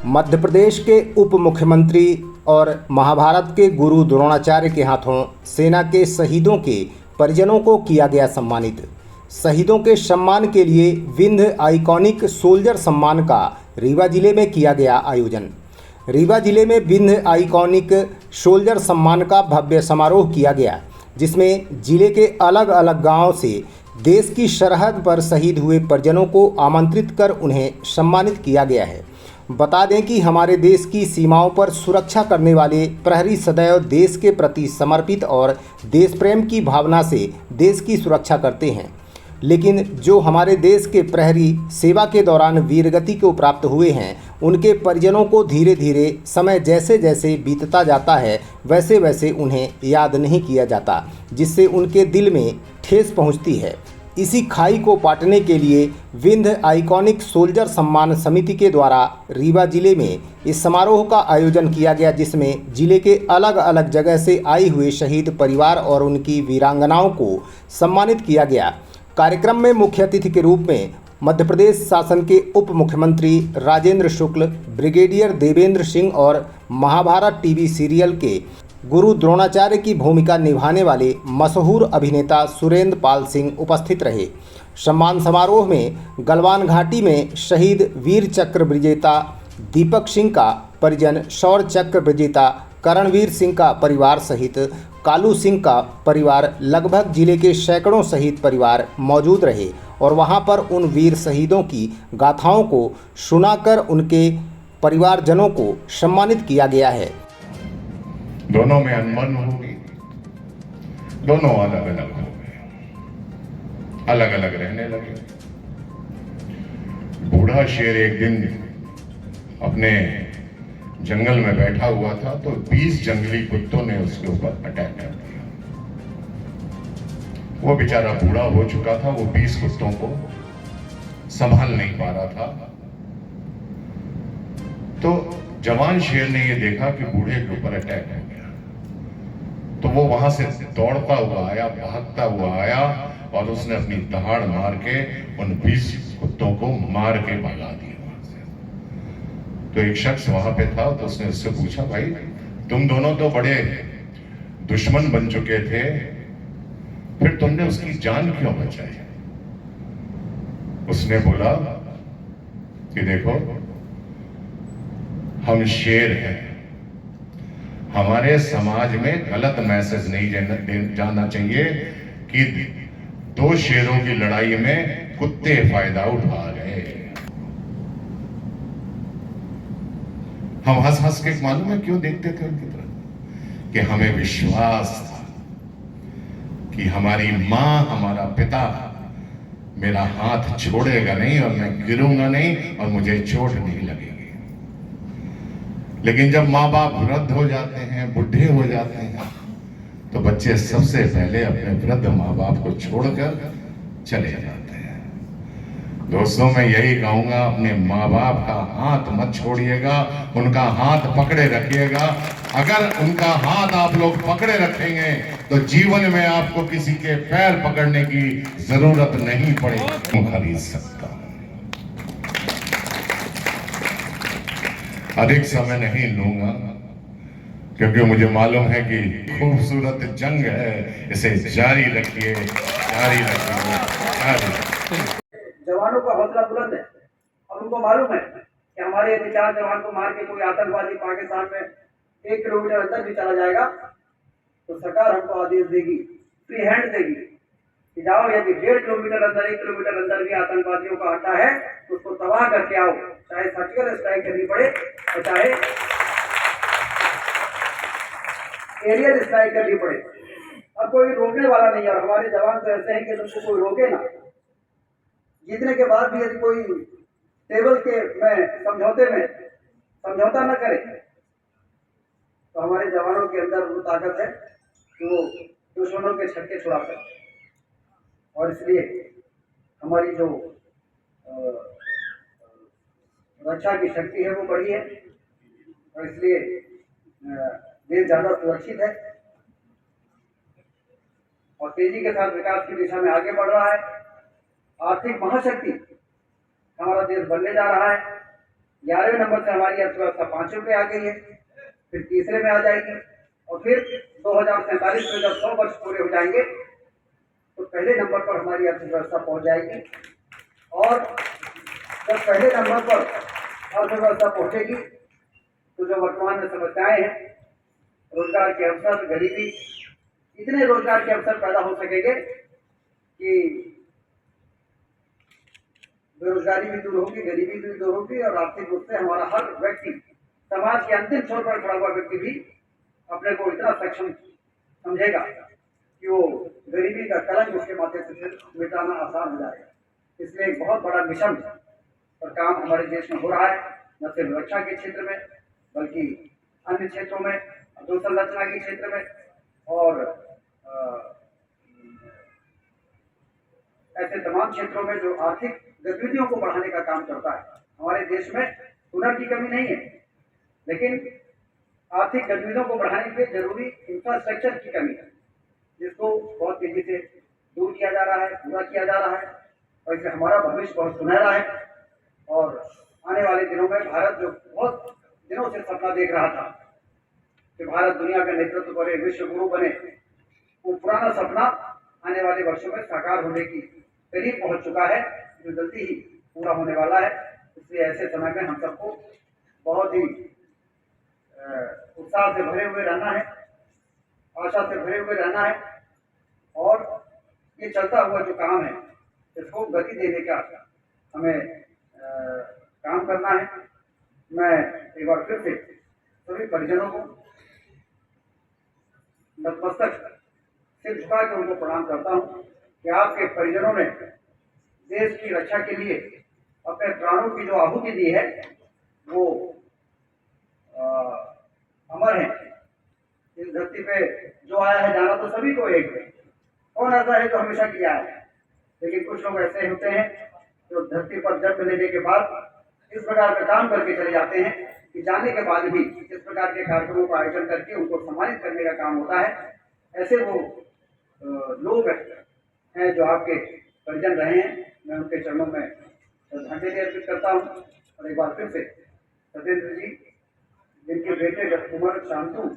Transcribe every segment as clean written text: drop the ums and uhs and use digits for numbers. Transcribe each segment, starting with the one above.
मध्य प्रदेश के उप मुख्यमंत्री और महाभारत के गुरु द्रोणाचार्य के हाथों सेना के शहीदों के परिजनों को किया गया सम्मानित। शहीदों के सम्मान के लिए विंध्य आइकॉनिक सोल्जर सम्मान का रीवा जिले में किया गया आयोजन। रीवा जिले में विंध्य आइकॉनिक सोल्जर सम्मान का भव्य समारोह किया गया, जिसमें जिले के अलग अलग गांवों से देश की सरहद पर शहीद हुए परिजनों को आमंत्रित कर उन्हें सम्मानित किया गया है। बता दें कि हमारे देश की सीमाओं पर सुरक्षा करने वाले प्रहरी सदैव देश के प्रति समर्पित और देश प्रेम की भावना से देश की सुरक्षा करते हैं। लेकिन जो हमारे देश के प्रहरी सेवा के दौरान वीरगति को प्राप्त हुए हैं, उनके परिजनों को धीरे धीरे समय जैसे जैसे बीतता जाता है वैसे वैसे उन्हें याद नहीं किया जाता, जिससे उनके दिल में ठेस पहुंचती है। इसी खाई को पाटने के लिए विंध्य आइकॉनिक सोल्जर सम्मान समिति के द्वारा रीवा जिले में इस समारोह का आयोजन किया गया, जिसमें जिले के अलग अलग जगह से आई हुए शहीद परिवार और उनकी वीरांगनाओं को सम्मानित किया गया। कार्यक्रम में मुख्य अतिथि के रूप में मध्य प्रदेश शासन के उप मुख्यमंत्री राजेंद्र शुक्ल, ब्रिगेडियर देवेंद्र सिंह और महाभारत टीवी सीरियल के गुरु द्रोणाचार्य की भूमिका निभाने वाले मशहूर अभिनेता सुरेंद्र पाल सिंह उपस्थित रहे। सम्मान समारोह में गलवान घाटी में शहीद वीर चक्र विजेता दीपक सिंह का परिजन, शौर्य चक्र विजेता करणवीर सिंह का परिवार सहित कालू सिंह का परिवार, लगभग जिले के सैकड़ों शहीद परिवार मौजूद रहे और वहां पर उन वीर शहीदों की गाथाओं को सुनाकर उनके परिवारजनों को सम्मानित किया गया है। दोनों में अनबन होगी, दोनों अलग अलग हो गए, अलग अलग रहने लगे। बूढ़ा शेर एक दिन अपने जंगल में बैठा हुआ था तो 20 जंगली कुत्तों ने उसके ऊपर अटैक कर दिया। वो बेचारा बूढ़ा हो चुका था, वो 20 कुत्तों को संभाल नहीं पा रहा था। तो जवान शेर ने ये देखा कि बूढ़े के ऊपर अटैक हो गया, तो वो वहां से दौड़ता हुआ आया, भागता हुआ आया और उसने अपनी दहाड़ मार के उन 20 कुत्तों को मार के भगा दिया। तो एक शख्स वहां पे था, तो उसने उससे पूछा, भाई तुम दोनों तो बड़े दुश्मन बन चुके थे, फिर तुमने उसकी जान क्यों बचाई? उसने बोला कि देखो, हम शेर हैं, हमारे समाज में गलत मैसेज नहीं जाना चाहिए कि 2 शेरों की लड़ाई में कुत्ते फायदा उठा गए। हम हंस हंस के मालूम है क्यों देखते थे उनकी तरफ, कि हमें विश्वास था कि हमारी मां, हमारा पिता मेरा हाथ छोड़ेगा नहीं और मैं गिरूंगा नहीं और मुझे चोट नहीं लगेगी। लेकिन जब माँ बाप वृद्ध हो जाते हैं, बुढ़े हो जाते हैं, तो बच्चे सबसे पहले अपने वृद्ध माँ बाप को छोड़कर चले जाते हैं। दोस्तों, मैं यही कहूंगा, अपने माँ बाप का हाथ मत छोड़िएगा, उनका हाथ पकड़े रखिएगा। अगर उनका हाथ आप लोग पकड़े रखेंगे तो जीवन में आपको किसी के पैर पकड़ने की जरूरत नहीं पड़ेगी। खरीद सकता हूं, अधिक समय नहीं लूंगा क्योंकि मुझे मालूम है कि खूबसूरत जंग है, इसे जारी रखिए, जारी रखिए, जारी रखिए। जवानों का हौसला बुलंद है और उनको मालूम है कि हमारे 4 जवान को मार के कोई आतंकवादी पाकिस्तान में 1 किलोमीटर अंदर भी चला जाएगा तो सरकार हमको आदेश देगी, फ्री हैंड देगी कि जाओ, यदि 1.5 किलोमीटर अंदर, 1 किलोमीटर अंदर भी आतंकवादियों का अड्डा है तो उसको तबाह करके आओ, चाहे सर्जिकल स्ट्राइक करनी पड़े और चाहे एरियल स्ट्राइक करनी पड़े। अब कोई रोकने वाला नहीं है और हमारे जवान तो ऐसे हैं कि तुमको कोई रोके ना। जीतने के बाद भी यदि कोई टेबल के में समझौता न करे तो हमारे जवानों के अंदर वो ताकत है कि वो दुश्मनों के छक्के छुड़ा सकते हैं। और इसलिए हमारी जो रक्षा की शक्ति है वो बढ़ी है और इसलिए देश ज्यादा सुरक्षित है और तेजी के साथ विकास की दिशा में आगे बढ़ रहा है। आर्थिक महाशक्ति हमारा देश बनने जा रहा है। 11वें नंबर से हमारी अर्थव्यवस्था 5वें पे आ गई है, फिर तीसरे में आ जाएगी, और फिर 2047 में जब 100 वर्ष पूरे हो जाएंगे तो पहले नंबर पर हमारी अर्थव्यवस्था पहुंच जाएगी। और जब पहले नंबर पर अर्थव्यवस्था पहुंचेगी तो जो वर्तमान में समस्याएं हैं, रोजगार के अवसर, गरीबी, इतने रोजगार के अवसर पैदा हो सकेंगे कि बेरोजगारी भी दूर होगी, गरीबी भी दूर होगी, और आर्थिक रूप से हमारा हर व्यक्ति, समाज के अंतिम छोर पर खड़ा हुआ व्यक्ति भी अपने को इतना सक्षम समझेगा कि वो गरीबी का कलंक उसके माथे से फिर मिटाना आसान हो जाएगा। इसलिए एक बहुत बड़ा मिशन पर काम हमारे देश में हो रहा है, न सिर्फ रक्षा के क्षेत्र में बल्कि अन्य क्षेत्रों में, अधोसंरचना के क्षेत्र में, और ऐसे तमाम क्षेत्रों में जो आर्थिक गतिविधियों को बढ़ाने का काम करता है। हमारे देश में हुनर की कमी नहीं है, लेकिन आर्थिक गतिविधियों को बढ़ाने के लिए जरूरी इंफ्रास्ट्रक्चर की कमी है, जिसको बहुत तेजी से दूर किया जा रहा है, पूरा किया जा रहा है, और इससे हमारा भविष्य बहुत सुनहरा है। और आने वाले दिनों में भारत, जो बहुत दिनों से सपना देख रहा था कि भारत दुनिया का नेतृत्व करे, विश्व गुरु बने, वो पुराना सपना आने वाले वर्षों में साकार होने की करीब पहुंच चुका है, जो जल्दी ही पूरा होने वाला है। इसलिए ऐसे समय में हम सबको बहुत ही उत्साह से भरे हुए रहना है, आशा से भरे हुए रहना है, और ये चलता हुआ जो काम है इसको गति देने का हमें काम करना है। मैं एक बार फिर से सभी परिजनों को नतमस्तक सिर झुका के उनको प्रणाम करता हूँ कि आपके परिजनों ने देश की रक्षा के लिए अपने प्राणों की जो आहुति दी है वो अमर है। इस धरती पे जो आया है, जाना तो सभी को एक है, कौन ऐसा है जो हमेशा किया है, लेकिन कुछ लोग ऐसे होते हैं जो धरती पर जन्म लेने के बाद इस प्रकार का काम करके चले जाते हैं कि जाने के बाद भी इस प्रकार के कार्यक्रमों का आयोजन करके उनको सम्मानित करने का काम होता है। ऐसे वो लोग हैं जो आपके परिजन रहे हैं, मैं उनके चरणों में श्रद्धांजलि अर्पित करता हूँ। और एक बार फिर से सत्येंद्र जी, जिनके बेटे कुमार शांतु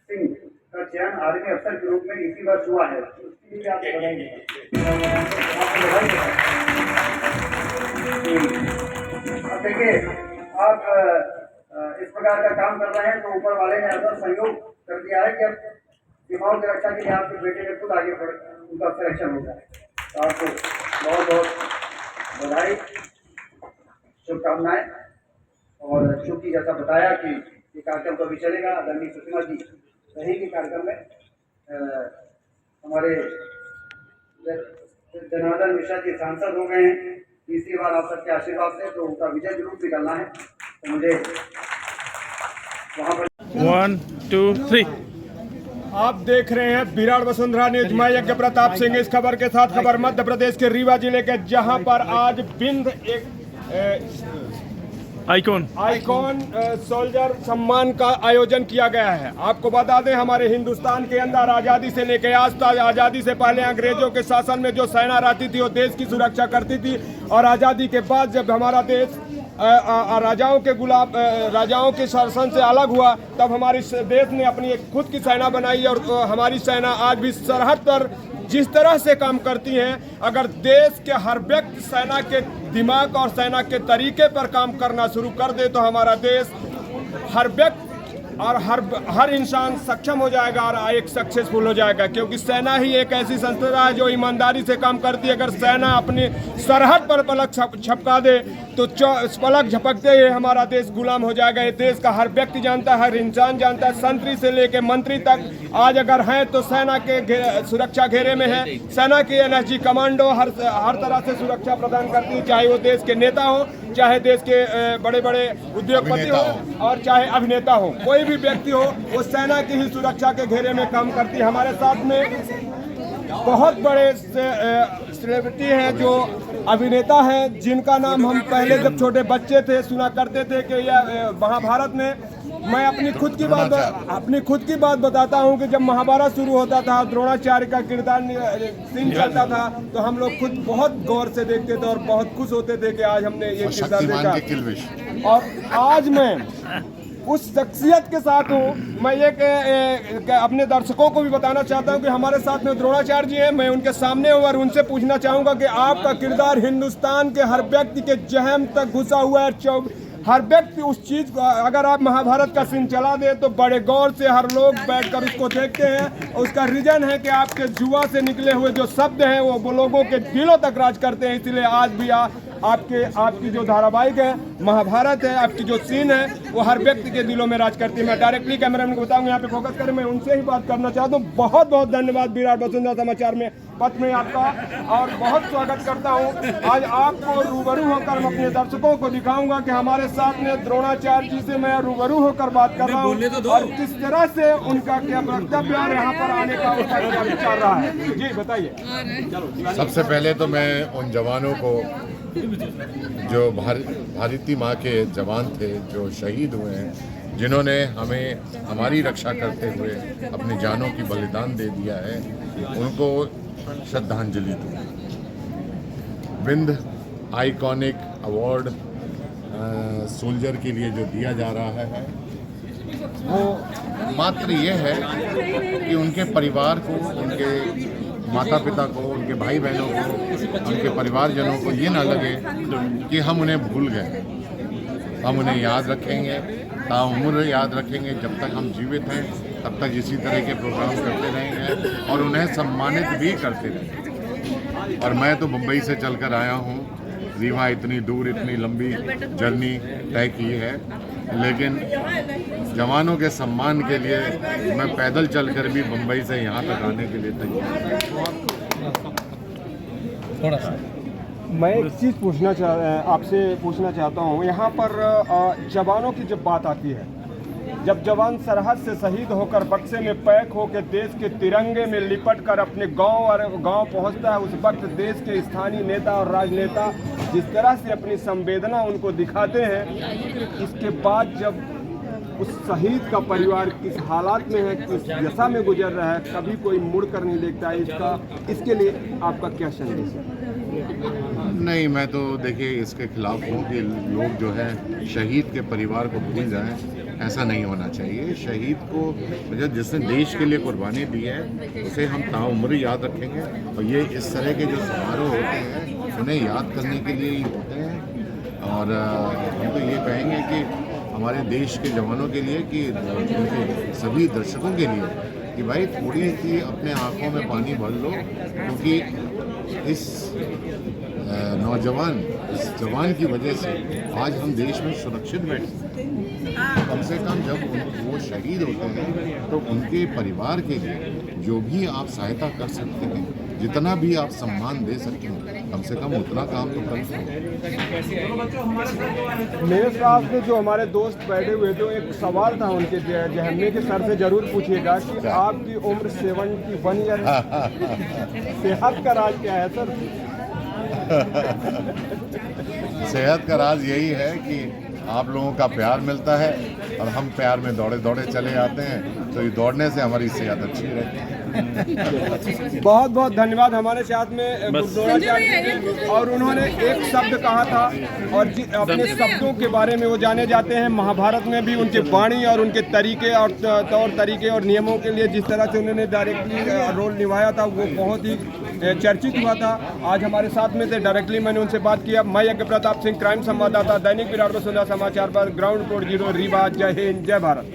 सिंह का चयन आर्मी अफसर के रूप में इसी वर्ष हुआ है, उसके लिए आप बताएंगे। अब देखिए, आप इस प्रकार का काम कर रहे हैं तो ऊपर वाले ने ऐसा सहयोग कर दिया है कि अब सीमाओं की रक्षा के लिए आपके बेटे ने खुद आगे बढ़ उनका सिलेक्शन हो जाए। तो आपको बहुत बहुत बधाई, शुभकामनाएं। और चूंकि जैसा बताया कि ये कार्यक्रम तो अभी चलेगा, आदरणीय सुषमा जी रहेगी कार्यक्रम में, हमारे जनार्दन मिश्रा जी सांसद हो गए हैं तीसरी बार आप सबके आशीर्वाद से, तो उनका विजय जुलूस निकलना है, तो मुझे वहाँ पर 1 2 3 आप देख रहे हैं विराट वसुंधरा न्यूज। मैं यज्ञ प्रताप सिंह। इस खबर के साथ खबर मध्य प्रदेश के रीवा जिले के, जहां पर आज बिंद एक आइकॉन सोल्जर सम्मान का आयोजन किया गया है। आपको बता दें, हमारे हिंदुस्तान के अंदर आज़ादी से लेकर आज तक, आज़ादी से पहले अंग्रेजों के शासन में जो सेना रहती थी वो देश की सुरक्षा करती थी, और आज़ादी के बाद जब हमारा देश राजाओं के शासन से अलग हुआ, तब हमारे देश ने अपनी एक खुद की सेना बनाई, और हमारी सेना आज भी सरहद पर जिस तरह से काम करती हैं, अगर देश के हर व्यक्ति सेना के दिमाग और सेना के तरीके पर काम करना शुरू कर दे तो हमारा देश, हर व्यक्ति और हर इंसान सक्षम हो जाएगा और एक सक्सेसफुल हो जाएगा। क्योंकि सेना ही एक ऐसी संस्था है जो ईमानदारी से काम करती है। अगर सेना अपनी सरहद पर पलक झपका दे तो पलक झपकते ही हमारा देश गुलाम हो जाएगा। ये देश का हर व्यक्ति जानता है, हर इंसान जानता है, संतरी से लेकर मंत्री तक आज अगर हैं तो सेना के सुरक्षा घेरे में है। सेना की एनएसजी कमांडो हर तरह से सुरक्षा प्रदान करती है, चाहे वो देश के नेता हो, चाहे देश के बड़े बड़े उद्योगपति हो, और चाहे अभिनेता हो, कोई भी व्यक्ति हो, वो सेना की ही सुरक्षा के घेरे में काम करती है। हमारे साथ में बहुत बड़े सेलिब्रिटी हैं जो अभिनेता हैं, जिनका नाम हम पहले जब छोटे बच्चे थे सुना करते थे कि यह महाभारत में मैं अपनी खुद की बात बताता हूँ कि जब महाभारत शुरू होता था, द्रोणाचार्य का किरदार सीन चलता था, तो हम लोग खुद बहुत गौर से देखते थे और बहुत खुश होते थे कि आज हमने ये किरदार देखा। और आज मैं उस शख्सियत के साथ हूँ। मैं ये अपने दर्शकों को भी बताना चाहता हूँ कि हमारे साथ में द्रोणाचार्य जी हैं। मैं उनके सामने हूँ और उनसे पूछना चाहूँगा कि आपका किरदार हिंदुस्तान के हर व्यक्ति के जहन तक घुसा हुआ है। हर व्यक्ति उस चीज़ को, अगर आप महाभारत का सीन चला दे तो बड़े गौर से हर लोग बैठकर उसको देखते हैं। उसका रीजन है कि आपके जुआ से निकले हुए जो शब्द हैं वो लोगों के दिलों तक राज करते हैं। इसलिए आज भी आपकी जो धारावाहिक है महाभारत है, आपकी जो सीन है वो हर व्यक्ति के दिलों में राज करती है। मैं डायरेक्टली कैमरामैन को बताऊंगा यहाँ पे फोकस करें, मैं उनसे ही बात करना चाहता हूँ। बहुत बहुत धन्यवाद विराट वसुंधरा समाचार में पथ में आपका, और बहुत स्वागत करता हूँ। आज आपको रूबरू होकर मैं अपने दर्शकों को दिखाऊंगा कि हमारे साथ में द्रोणाचार्य जी से मैं रूबरू होकर बात कर रहा हूँ और किस तरह से उनका क्या वक्तव्य है, यहाँ पर आने का उसका क्या विचार रहा है। जी बताइए। सबसे पहले तो मैं उन जवानों को, जो भारती माँ के जवान थे, जो शहीद हुए हैं, जिन्होंने हमारी रक्षा करते हुए अपनी जानों की बलिदान दे दिया है, उनको श्रद्धांजलि दूँ। विंध्य आइकॉनिक अवार्ड सोल्जर के लिए जो दिया जा रहा है वो मात्र ये है कि उनके परिवार को, उनके माता पिता को, उनके भाई बहनों को, उनके परिवारजनों को ये ना लगे कि हम उन्हें भूल गए। हम उन्हें याद रखेंगे, ताउम्र याद रखेंगे। जब तक हम जीवित हैं तब तक इसी तरह के प्रोग्राम करते रहेंगे और उन्हें सम्मानित भी करते रहेंगे। और मैं तो मुंबई से चलकर आया हूँ। रीवा इतनी दूर, इतनी लंबी जर्नी तय की है, लेकिन जवानों के सम्मान के लिए मैं पैदल चलकर भी मुंबई से यहाँ तक आने के लिए तैयार हूँ। मैं एक चीज़ आपसे पूछना चाहता हूँ। यहाँ पर जवानों की जब बात आती है, जब जवान सरहद से शहीद होकर बक्से में पैक होकर देश के तिरंगे में लिपट कर अपने गांव पहुंचता है, उस वक्त देश के स्थानीय नेता और राजनेता जिस तरह से अपनी संवेदना उनको दिखाते हैं, इसके बाद जब उस शहीद का परिवार किस हालात में है, किस दशा में गुजर रहा है, कभी कोई मुड़ कर नहीं देखता है। इसके लिए आपका क्या संदेश है? नहीं, मैं तो देखिए इसके खिलाफ हूँ कि लोग जो है शहीद के परिवार को भूल जाएं। ऐसा नहीं होना चाहिए। शहीद को, जिसने देश के लिए कुर्बानी दी है, उसे हम ताउम्र याद रखेंगे। और ये इस तरह के जो समारोह होते हैं उन्हें याद करने के लिए ही होते हैं। और हम तो ये कहेंगे कि हमारे देश के जवानों के लिए, कि उनके सभी दर्शकों के लिए, कि भाई थोड़ी सी अपने आँखों में पानी भर लो, क्योंकि इस नौजवान, इस जवान की वजह से आज हम देश में सुरक्षित बैठे। कम से कम जब वो शहीद होते हैं तो उनके परिवार के लिए जो भी आप सहायता कर सकते हैं, जितना भी आप सम्मान दे सकते हैं, कम से कम उतना काम तो कर सकते। मेरे साथ में जो हमारे दोस्त बैठे हुए थे, एक सवाल था उनके जहन में कि सर से जरूर पूछिएगा कि आपकी उम्र 71 ईयर है, सेहत का राज क्या है सर? सेहत का राज यही है कि आप लोगों का प्यार मिलता है और हम प्यार में दौड़े दौड़े चले जाते हैं, तो ये दौड़ने से हमारी सेहत अच्छी रहती है। बहुत बहुत धन्यवाद। हमारे साथ में द्रोणाचार्य, और उन्होंने एक शब्द कहा था और अपने शब्दों के बारे में वो जाने जाते हैं। महाभारत में भी उनके वाणी और उनके तरीके और तौर तरीके और नियमों के लिए जिस तरह से उन्होंने डायरेक्टली रोल निभाया था, वो बहुत ही चर्चित हुआ था। आज हमारे साथ में थे, डायरेक्टली मैंने उनसे बात किया। मैं यज्ञ प्रताप सिंह, क्राइम संवाददाता, दैनिक विराट वसुंधरा समाचार पर, ग्राउंड रिपोर्ट 0 रीवा। जय हिंद, जय भारत।